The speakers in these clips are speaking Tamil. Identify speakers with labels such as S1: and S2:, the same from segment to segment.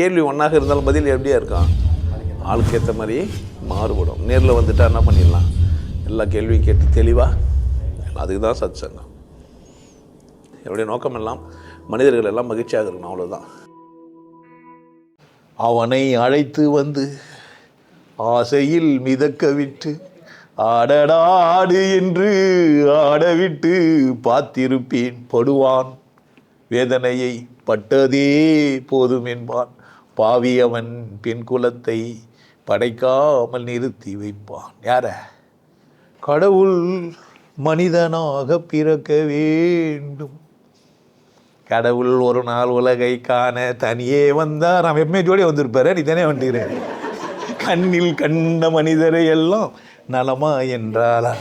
S1: கேள்வி ஒன்றாக இருந்தாலும் பதில் எப்படியா இருக்கான், ஆளுக்கு ஏற்ற மாதிரி மாறுபடும். நேரில் வந்துட்டால் என்ன பண்ணிடலாம், எல்லா கேள்வியும் கேட்டு தெளிவாக. அதுக்கு தான் சத் சங்கம். என்னுடைய நோக்கம் எல்லாம் மனிதர்கள் எல்லாம் மகிழ்ச்சியாக இருக்கணும், அவ்வளோதான். அவனை அழைத்து வந்து ஆசையில் மிதக்க விட்டு ஆடடாடு என்று ஆடவிட்டு பார்த்திருப்பேன். படுவான் வேதனையை பட்டதே போதும் என்பான். பாவி அவன் பெண் குலத்தை படைக்காமல் நிறுத்தி வைப்பான். யார? கடவுள் மனிதனாக பிறக்க வேண்டும். கடவுள் ஒரு நாள் உலகை காண தனியே வந்தார். நான் எம்ஏஜோடய வந்திருப்பாரு, நீ தானே வந்துக்கிறேன். கண்ணில் கண்ட மனிதரை எல்லாம் நலமா என்றாலா.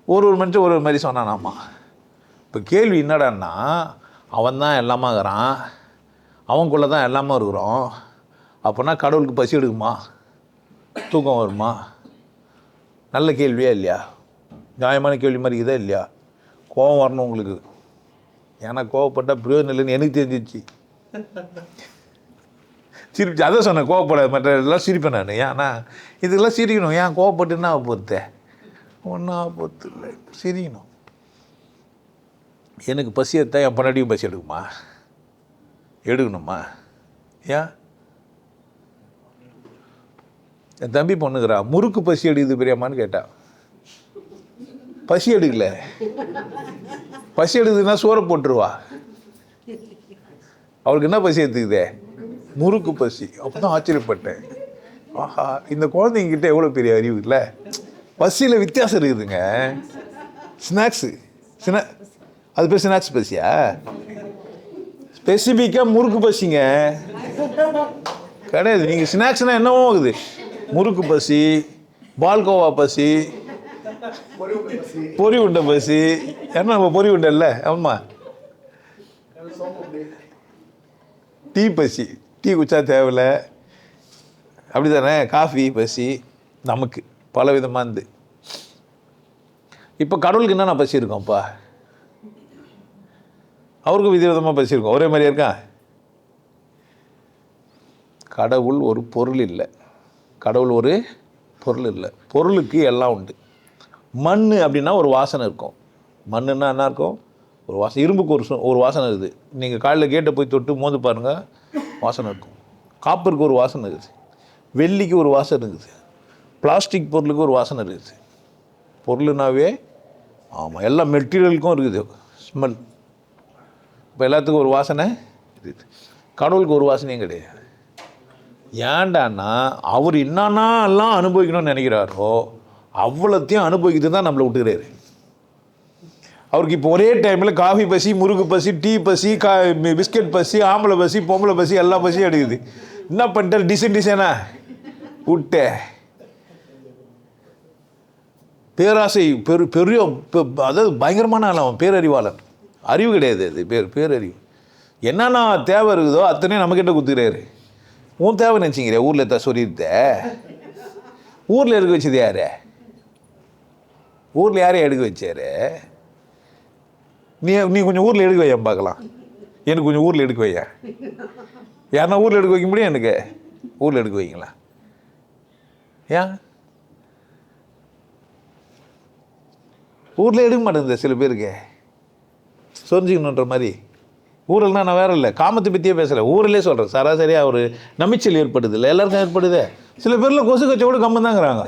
S1: ஒரு மனுஷன் ஒரு மாதிரி சொன்னானாமா. இப்போ கேள்வி என்னடான்னா, அவன் தான் எல்லாமாகறான், அவனுக்குள்ளே தான் எல்லாமே இருக்கிறோம். அப்போனா கடவுளுக்கு பசி எடுக்குமா, தூக்கம் வருமா? நல்ல கேள்வியா இல்லையா? நியாயமான கேள்வி மாதிரி இதா இல்லையா? கோபம் வரணும் உங்களுக்கு. ஏன்னா கோவப்பட்டால் பிரயோஜனம் இல்லைன்னு எனக்கு தெரிஞ்சிச்சு. சிரிப்பு அதை சொன்னேன், கோவப்பட மற்ற இதெல்லாம் சிரிப்பேன் நான். ஏன்னா இதெல்லாம் சிரிக்கணும். ஏன் கோவப்பட்டுன்னா பொறுத்த ஒன்றா பொறுத்து இல்லை, சிரிக்கணும். எனக்கு பசி எடுத்தா என் பொண்டாட்டியும் பசி எடுக்குமா, எடுக்கணுமா? ஏன்? என் தம்பி பொண்ணுக்கிறா, முறுக்கு பசி எடுக்குது பெரியம்மான்னு கேட்டா. பசி எடுக்கல, பசி எடுக்குதுன்னா சோறை போட்டுருவா. அவளுக்கு என்ன பசி எடுத்துக்குதே? முறுக்கு பசி. அப்போ தான் ஆச்சரியப்பட்டேன். ஆஹா, இந்த குழந்தைங்கிட்ட எவ்வளோ பெரிய அறிவு இல்லை. பசியில் வித்தியாசம் இருக்குதுங்க. ஸ்நாக்ஸு அது பேர் ஸ்நாக்ஸ் பசியா? ஸ்பெசிஃபிக்காக முறுக்கு பசிங்க கிடையாது. நீங்கள் ஸ்நாக்ஸ்னால் என்னவோ ஆகுது. முறுக்கு பசி, பால்கோவா பசி, பொரி உண்டை பசி. என்ன நம்ம பொரி உண்டை இல்லை? ஆமாம். டீ பசி, டீ குச்சா தேவையில்லை, அப்படி தானே? காஃபி பசி, நமக்கு பல விதமாக இருந்து. இப்போ கடவுளுக்கு என்னென்ன பசி இருக்கோம்ப்பா? அவருக்கு விதவிதமாக பசி இருக்கும். ஒரே மாதிரியா இருக்கா? கடவுள் ஒரு பொருள் இல்லை. கடவுள் ஒரு பொருள் இல்லை. பொருளுக்கு எல்லாம் உண்டு. மண் அப்படின்னா ஒரு வாசனை இருக்கும். மண்ணுன்னா என்ன இருக்கும்? ஒரு வாசனை. இரும்புக்கு ஒரு வாசனை இருக்குது. நீங்கள் காலையில் கேட்டை போய் தொட்டு மோந்து பாருங்கள், வாசனை இருக்கும். காப்பருக்கு ஒரு வாசனை இருக்குது, வெள்ளிக்கு ஒரு வாசனை இருக்குது, பிளாஸ்டிக் பொருளுக்கு ஒரு வாசனை இருக்குது. பொருள்னாவே ஆமாம், எல்லா மெட்டீரியலுக்கும் இருக்குது ஸ்மெல். இப்போ எல்லாத்துக்கும் ஒரு வாசனை இருக்குது. கடவுளுக்கு ஒரு வாசனையும் கிடையாது. ஏண்டான்னா அவர் என்னென்னலாம் அனுபவிக்கணும்னு நினைக்கிறாரோ அவ்வளோத்தையும் அனுபவிக்கிறது தான் நம்மளை விட்டுக்கிறாரு. அவருக்கு இப்போ ஒரே டைமில் காஃபி பசி, முறுக்கு பசி, டீ பசி, பிஸ்கெட் பசி, ஆம்பளை பசி, பொம்பளை பசி, எல்லா பசியும் எடுக்குது. என்ன பண்ணிட்டார்? டிசைனா விட்ட பேராசை பெரிய அதாவது பயங்கரமான ஆள். அவன் பேரறிவாளன். அறிவு கிடையாது, அது பேரறிவு. என்னென்ன தேவை இருக்குதோ அத்தனையும் நம்மக்கிட்ட குத்துக்கிறாரு. உன் தேவை நினச்சிங்கிற ஊரில் எத்த சொல்லியிருந்த. ஊரில் எடுக்க வச்சது யார்? ஊரில் யாரையும் எடுக்க வச்சாரு? நீ கொஞ்சம் ஊரில் எடுக்க வையன் பார்க்கலாம். எனக்கு கொஞ்சம் ஊரில் எடுக்க வைய. யாருன்னா ஊரில் எடுக்க வைக்க முடியும்? எனக்கு ஊரில் எடுக்க வைங்களா? ஏன் ஊரில் எடுக்க மாட்டேங்குது சில பேருக்கு? சொரிஞ்சிக்கணுன்ற மாதிரி. ஊரில்னா நான் வேற இல்லை, காமத்தை பற்றியே பேசலை, ஊரிலே சொல்கிறேன். சராசரியாக ஒரு நமிச்சல் ஏற்படுது இல்லை? எல்லாருக்கும் ஏற்படுது. சில பேரில் கொசு கச்சோடு கம்மன் தாங்கிறாங்க.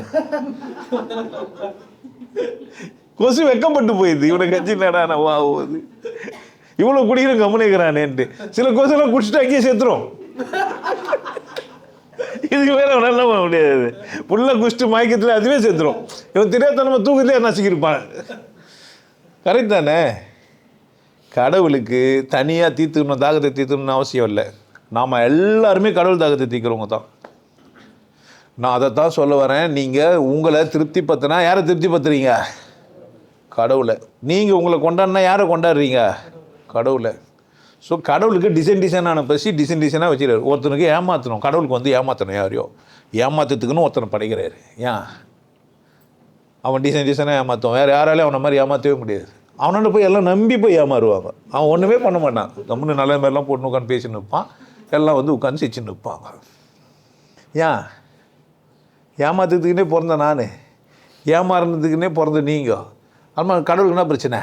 S1: கொசு வெக்கப்பட்டு போயிடுது. இவனை கட்சி நடான வாகுது, இவ்வளோ குடிக்கிறோம் கம்முனிக்கிறானேன்ட்டு. சில கொசுலாம் குடிச்சிட்டு அங்கேயே சேர்த்துரும். இதுக்கு வேற அவனால பண்ண முடியாது. புள்ள குடிச்சிட்டு மயக்கத்தில் அதுவே சேர்த்துரும். இவன் தெரியாதனமா தூக்கத்திலே நசிக்கிருப்பான். கரெக்ட் தானே? கடவுளுக்கு தனியாக தீர்த்துக்கணும், தாகத்தை தீர்த்துக்கணும்னு அவசியம் இல்லை. நாம் எல்லாருமே கடவுள் தாகத்தை தீர்க்கிறவங்க தான். நான் அதைத்தான் சொல்ல வரேன். நீங்கள் உங்களை திருப்தி பற்றினா யாரை திருப்தி பற்றுறீங்க? கடவுளை. நீங்கள் உங்களை கொண்டாடினா யாரை கொண்டாடுறீங்க? கடவுளை. ஸோ கடவுளுக்கு டிசைனான பசி டிசைனாக வச்சுக்கிறாரு. ஒருத்தனுக்கு ஏமாற்றணும், கடவுளுக்கு வந்து ஏமாற்றணும். யாரையோ ஏமாற்றத்துக்குன்னு ஒருத்தனை படைக்கிறாரு. ஏன்? அவன் டிசைனாக ஏமாற்றுவான். வேறு யாராலையும் அவனை மாதிரி ஏமாற்றவே முடியாது. அவனோட போய் எல்லாம் நம்பி போய் ஏமாறுவாங்க. அவன் ஒன்றுமே பண்ண மாட்டான். கம்முன்னு நல்ல மாதிரிலாம் போட்டு உட்காந்து பேசின்னு இருப்பான். எல்லாம் வந்து உட்காந்து சிரிச்சுன்னு நிற்பாங்க. ஏன் ஏமாத்துறதுக்குன்னே பிறந்த நான், ஏமாறுறதுக்குன்னே பிறந்த நீங்கள். ஆமாம், கடவுளுக்கு என்ன பிரச்சனை?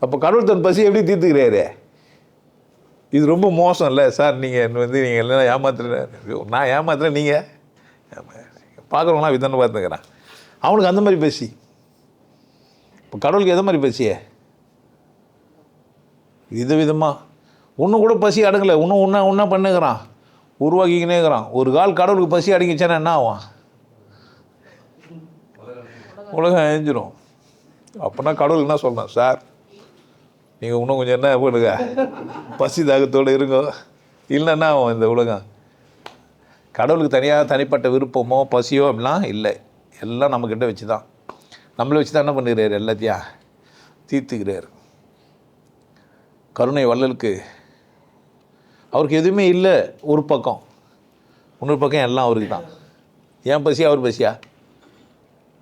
S1: அப்போ கடவுள் தன் பசி எப்படி தீர்த்துக்கிறாரு? இது ரொம்ப மோசம் இல்லை சார். நீங்கள் வந்து நீங்கள் எல்லாம் ஏமாத்துறேன், நான் ஏமாத்துறேன், நீங்கள் பார்க்குறவங்களாம் விதன்னு பார்த்துக்கிறேன். அவனுக்கு அந்த மாதிரி பசி. இப்போ கடவுளுக்கு எந்த மாதிரி பசியே? விதமாக இன்னும் கூட பசி அடங்கலை, இன்னும் ஒன்றா பண்ணுகிறான், உருவாக்கிக்கினே இருக்கிறான். ஒரு கால் கடவுளுக்கு பசி அடங்கிச்சானா என்ன ஆகும்? உலகம் அழிஞ்சிரும். அப்போனா கடவுள் என்ன சொல்லணும்? சார் நீங்கள் இன்னும் கொஞ்சம் என்ன பண்ணுங்க, பசி தாகத்தோடு இருங்க, இல்லைன்னா ஆகும் இந்த உலகம். கடவுளுக்கு தனிப்பட்ட விருப்பமோ பசியோ அப்படிலாம் இல்லை. எல்லாம் நம்மக்கிட்ட வச்சு தான், நம்மளை வச்சு தான் என்ன பண்ணுகிறார்? எல்லாத்தையும் தீர்த்துக்கிறார். கருணை வள்ளலுக்கு அவருக்கு எதுவுமே இல்லை ஒரு பக்கம், இன்னொரு பக்கம் எல்லாம் அவருக்கு தான். ஏன் பசியா அவர் பசியா?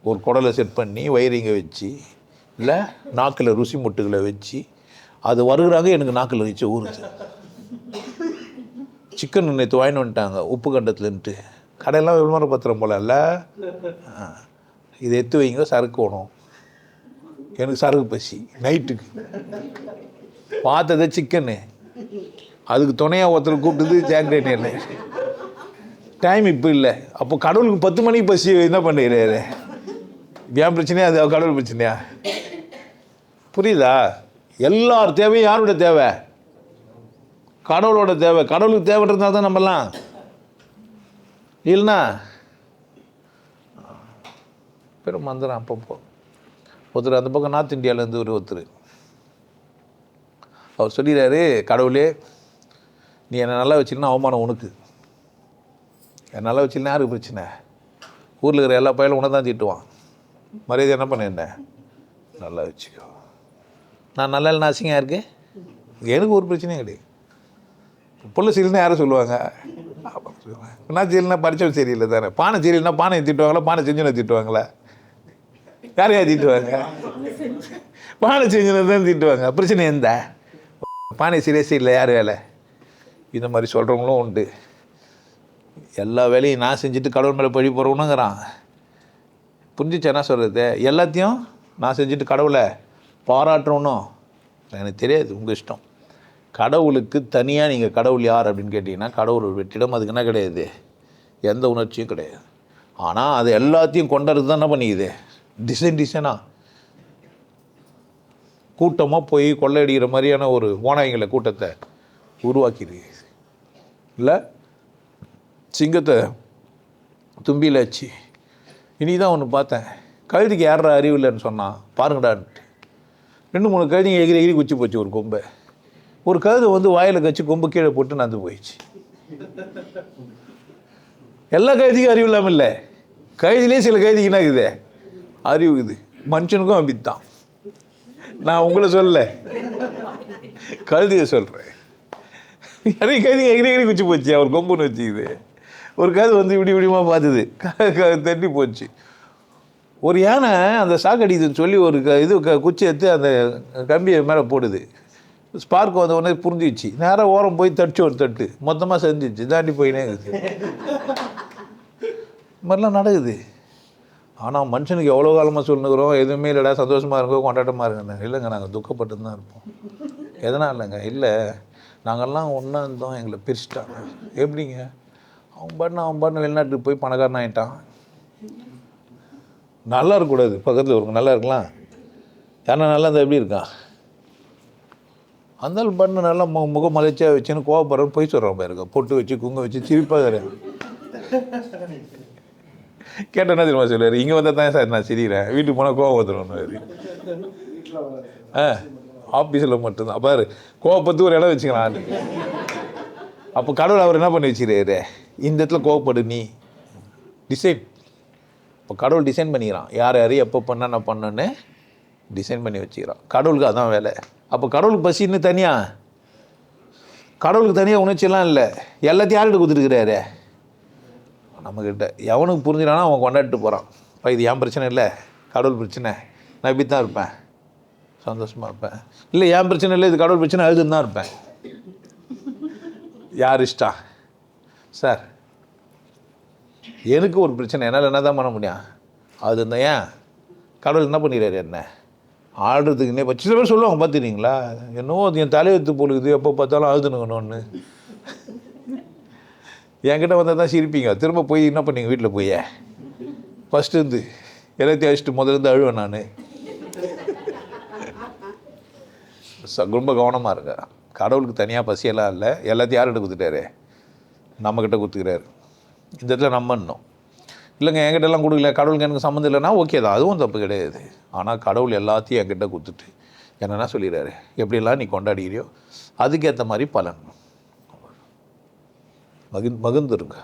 S1: ஒரு குடலை செட் பண்ணி வயிறிங்க வச்சு, இல்லை நாக்கில் ருசி முட்டுகளை வச்சு அது வருகிறாங்க. எனக்கு நாக்கில் வச்சு ஊறுச்சு. சிக்கன் நேற்று வாங்கிட்டு வந்துட்டாங்க உப்பு கண்டத்துலன்ட்டு, கடையெல்லாம் விளம்பர பத்திரம் போல இல்லை, இதை எடுத்து வைங்க சரக்கு வேணும். எனக்கு சரக்கு பசி நைட்டுக்கு. பார்த்ததை சிக்கனு, அதுக்கு துணையாக ஒருத்தர் கூப்பிட்டது ஜாக்ரேட். டைம் இப்போ இல்லை. அப்போ கடவுளுக்கு 10 மணிக்கு பசி என்ன பண்ணுறாரு? ஏன் பிரச்சனையா? அது கடவுள் பிரச்சனையா? புரியுதா? எல்லார் தேவையும் யாரோட தேவை? கடவுளோட தேவை. கடவுளுக்கு தேவைன்றதுனால தான் நம்மலாம். இல்லைன்னா பெரும் மந்திரம். அப்பப்போ ஒருத்தர் அந்த பக்கம் நார்த் இந்தியாவிலேருந்து ஒருத்தர் அவர் சொல்லிடுறாரு, கடவுளே நீ என்னை நல்லா வச்சுக்கணும், அவமானம் உனக்கு. என்னை நல்லா வச்சுக்கணும், யாருக்கு பிரச்சனை? ஊரில் இருக்கிற எல்லா பயிலும் உன்னை தான் திட்டுவான். மரியாதை என்ன பண்ண, என்ன நல்லா வச்சுக்கோ. நான் நல்லா இல்லைன்னா அசிங்கம் இருக்கு, எனக்கு ஒரு பிரச்சனையும் கிடையாது. புள்ள சீரியல்னா யாரும் சொல்லுவாங்க, நான் சீரியல்னா படித்தவன் சரியில்லை தானே. பானை சீரியல்னா பானையை திட்டுவாங்களா, பானை செஞ்சுனை திட்டுவாங்களா? யாரையா திட்டுவாங்க? பானை செஞ்சுனை தான் திட்டுவாங்க. பிரச்சனை எந்த பானை சீரியஸே இல்லை, யார் வேலை? இந்த மாதிரி சொல்கிறவங்களும் உண்டு. எல்லா வேலையும் நான் செஞ்சுட்டு கடவுள் மேலே பழி போகிறவனுங்கிறான். புரிஞ்சிச்சு என்ன சொல்கிறது? எல்லாத்தையும் நான் செஞ்சுட்டு கடவுளை பாராட்டுறோன்னும் எனக்கு தெரியாது, உங்கள் இஷ்டம். கடவுளுக்கு தனியாக நீங்கள் கடவுள் யார் அப்படின்னு கேட்டிங்கன்னா, கடவுள் வெற்றிடம். அதுக்கு என்ன கிடையாது, எந்த உணர்ச்சியும் கிடையாது. ஆனால் அது எல்லாத்தையும் கொண்டது தான் என்ன பண்ணிக்குது, டிசைனாக கூட்டமாக போய் கொள்ளையடிக்கிற மாதிரியான ஒரு ஓநாய்களை கூட்டத்தை உருவாக்கிடு. இல்லை சிங்கத்தை தும்பியில் வச்சு. இனி தான் ஒன்று பார்த்தேன், கழுதிக்கு யாரா அறிவு இல்லைன்னு சொன்னான் பாருங்கடான்ட்டு. 2-3 கழுதிங்க எகிரி குச்சி போச்சு ஒரு கொம்பை. ஒரு கழுதை வந்து வாயில் கழிச்சு கொம்பு கீழே போட்டு நடந்து போயிடுச்சு. எல்லா கழுதிக்கும் அறிவு இல்லாமல் இல்லை, கழுதிலே சில கழுதிக்கு என்ன இருக்குது, அறிவு இது. மனுஷனுக்கும் அப்படித்தான். நான் உங்களை சொல்ல, கழுதியை சொல்கிறேன். நிறைய கழுதிங்க எகிரி குச்சி போச்சு, அவர் கொம்புன்னு வச்சுக்குது. ஒரு கழுது வந்து இப்படிமா பார்த்துது, தட்டி போச்சு. ஒரு யானை அந்த சாக்கடிக்குதுன்னு சொல்லி ஒரு குச்சி எடுத்து அந்த கம்பியை மேலே போடுது. ஸ்பார்க் வந்த உடனே புரிஞ்சிச்சு, நேராக ஓரம் போய் தடிச்சு ஒரு தட்டு மொத்தமாக செஞ்சிச்சு, தாண்டி போயினே இருக்குது. இது மாதிரிலாம் நடக்குது. ஆனால் மனுஷனுக்கு எவ்வளோ காலமாக சொல்லுங்கிறோம், எதுவுமே இல்லைடா, சந்தோஷமாக இருக்கோ, கொண்டாட்டமாக இருக்குங்க. இல்லைங்க, நாங்கள் துக்கப்பட்டு தான் இருப்போம். எதனால் இல்லைங்க, இல்லை நாங்கள்லாம் ஒன்றா இருந்தோம், எங்களை பிரிச்சுட்டாங்க. எப்படிங்க? அவன் பாட்டு வெளிநாட்டுக்கு போய் பணக்காரன் ஆகிட்டான். நல்லா இருக்கக்கூடாது, பக்கத்தில் ஒருங்க நல்லா இருக்கலாம். யாரா நல்லா இருந்தால் எப்படி இருக்கான்? அந்த பண்ணு நல்லா முகம் மலைச்சியாக வச்சுன்னு கோவப்படுறன்னு போய் சொல்கிறான் பாருங்க. பொட்டு வச்சு குங்க வச்சு சிரிப்பாக கேட்டேன்னா தெரியுமா சொல்லுவார், இங்கே வந்தால் தான் சார் நான் சிரிக்கிறேன், வீட்டுக்கு போனால் கோவம் வந்துடும். ஆஃபீஸில் மட்டும்தான் பாரு கோவப்பத்து ஒரு இடம் வச்சுக்கலாம். அப்போ கடவுள் அவர் என்ன பண்ணி வச்சுக்கிறாரு, இந்த இடத்துல கோவப்படு நீ டிசைன். இப்போ கடவுள் டிசைன் பண்ணிக்கிறான், யார் எப்போ என்னென்ன பண்ணணுன்னு டிசைன் பண்ணி வச்சுக்கிறான். கடவுளுக்கு அதான் வேலை. அப்போ கடவுளுக்கு பசின்னு தனியாக, கடவுளுக்கு தனியாக உணர்ச்சியெல்லாம் இல்லை. எல்லாத்தையும் யார்கிட்ட கொடுத்துருக்கிறாரு, நம்மக்கிட்ட. எவனுக்கு புரிஞ்சிடானா அவன் கொண்டாடிட்டு போகிறான். இப்போ இது என் பிரச்சனை இல்லை, கடவுள் பிரச்சனை, நான் இப்படி தான் இருப்பேன், சந்தோஷமாக இருப்பேன். இல்லை என் பிரச்சனை இல்லை, இது கடவுள் பிரச்சனை, அழுதுன்னு தான் இருப்பேன். யார் இஷ்டம் சார்? எனக்கு ஒரு பிரச்சனை, என்னால் என்ன தான் பண்ண முடியும்? அது இருந்தால் ஏன் கடவுள் என்ன பண்ணிடுறாரு? என்ன ஆடுறதுக்குன்னே சில பேர் சொல்லுவாங்க பார்த்துக்கிறீங்களா, என்னவோ அது என் தலையெழுத்து போலுக்குது, எப்போ பார்த்தாலும் அழுதுனுங்கன்னு. என்கிட்ட வந்தால் தான் சிரிப்பீங்க. திரும்ப போய் என்ன பண்ணீங்க வீட்டில் போய் ஃபஸ்ட்டு இருந்து எல்லாத்தையும் அழிச்சிட்டு முதல்ல அழுவேன் நான். ரொம்ப கவனமாக இருங்க. கடவுளுக்கு தனியாக பசியெல்லாம் இல்லை. எல்லாத்தையும் யார்கிட்ட கொடுத்துட்டாரு? நம்மக்கிட்ட கொடுத்துக்கிறாரு. இந்த இடத்துல நம்பணும். இல்லைங்க என்கிட்டலாம் கொடுக்கல, கடவுளுக்கு எனக்கு சம்மந்தம் இல்லைன்னா ஓகே தான், அதுவும் தப்பு கிடையாது. ஆனால் கடவுள் எல்லாத்தையும் என்கிட்ட கொடுத்துட்டு என்னென்னா சொல்லிடுறாரு, எப்படிலாம் நீ கொண்டாடிக்கிறியோ அதுக்கேற்ற மாதிரி பலன். மகிழ்ந்துருங்க.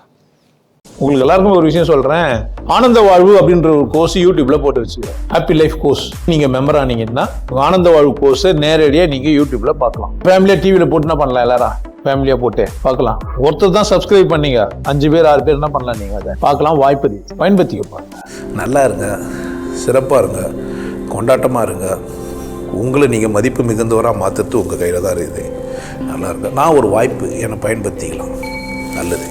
S1: உங்களுக்கு எல்லாருக்கும் ஒரு விஷயம் சொல்கிறேன். ஆனந்த வாழ்வு அப்படின்ற ஒரு கோர்ஸ் யூடியூப்பில் போட்டு வச்சுக்கிறேன். Happy life course. நீங்கள் மெம்பர் ஆனீங்கன்னா ஆனந்த வாழ்வு கோர்ஸை நேரடியாக நீங்கள் யூடியூப்பில் பார்க்கலாம். ஃபேமிலியாக டிவியில் போட்டு என்ன பண்ணலாம், எல்லாரும் ஃபேமிலியாக போட்டு பார்க்கலாம். ஒருத்தர் தான் சப்ஸ்கிரைப் பண்ணீங்க, 5 பேர் 6 பேர் என்ன பண்ணலாம், நீங்கள் அதை பார்க்கலாம். வாய்ப்பு பயன்படுத்திக்க. நல்லா இருங்க, சிறப்பாக இருங்க, கொண்டாட்டமாக இருங்க. உங்களை நீங்கள் மதிப்பு மிகுந்தவராக மாற்றுறது உங்கள் கையில் தான் இருக்குது. நல்லா இருங்க. நான் ஒரு வாய்ப்பு என்னை பயன்படுத்திக்கலாம். நல்லது.